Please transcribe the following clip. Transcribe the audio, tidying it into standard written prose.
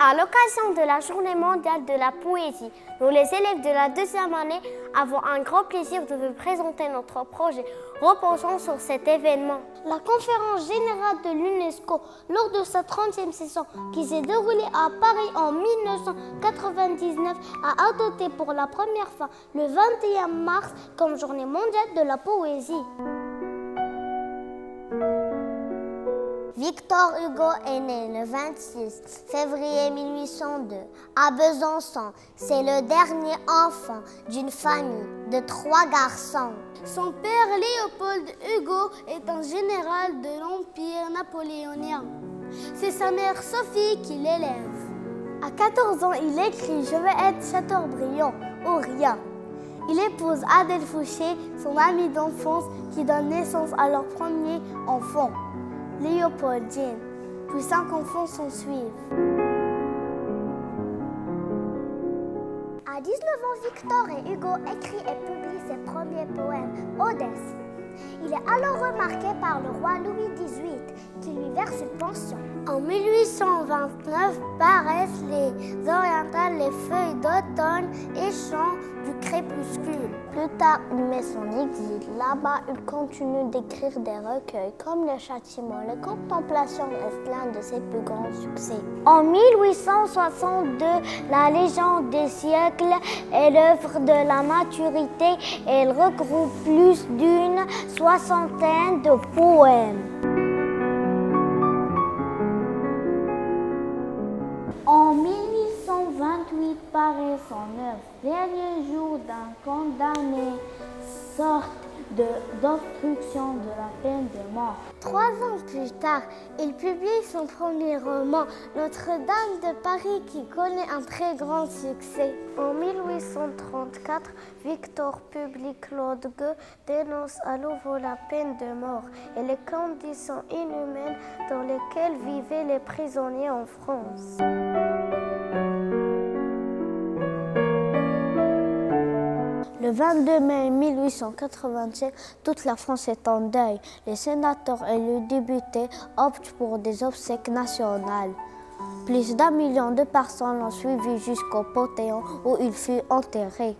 À l'occasion de la Journée mondiale de la poésie, nous les élèves de la deuxième année avons un grand plaisir de vous présenter notre projet reposant sur cet événement. La conférence générale de l'UNESCO lors de sa 30e session qui s'est déroulée à Paris en 1999 a adopté pour la première fois le 21 mars comme Journée mondiale de la poésie. Victor Hugo est né le 26 février 1802 à Besançon. C'est le dernier enfant d'une famille de 3 garçons. Son père Léopold Hugo est un général de l'Empire napoléonien. C'est sa mère Sophie qui l'élève. À 14 ans, il écrit « Je veux être Chateaubriand ou rien ». Il épouse Adèle Fouché, son amie d'enfance, qui donne naissance à leur premier enfant, Léopoldine, puis 5 enfants s'en suivent. À 19 ans, Victor et Hugo écrit et publient ses premiers poèmes, Odesse. Il est alors remarqué par le roi Louis XVIII, qui lui verse une pension. En 1829 paraissent les Orientales, les feuilles d'automne et chants du crépuscule. Plus tard, il met son exil. Là-bas, il continue d'écrire des recueils comme Le Châtiment. Les Contemplations restent l'un de ses plus grands succès. En 1862, La Légende des siècles est l'œuvre de la maturité et elle regroupe plus d'une soixantaine de poèmes. En 1828 paraît son œuvre Dernier jour d'un condamné, sorte d'obstruction de la peine de mort. 3 ans plus tard, il publie son premier roman, Notre-Dame de Paris, qui connaît un très grand succès. En 1834, Victor publie Claude Gueux dénonce à nouveau la peine de mort et les conditions inhumaines dans lesquelles vivaient les prisonniers en France. Le 22 mai 1885, toute la France est en deuil. Les sénateurs et les députés optent pour des obsèques nationales. Plus d'1 million de personnes l'ont suivi jusqu'au Panthéon où il fut enterré.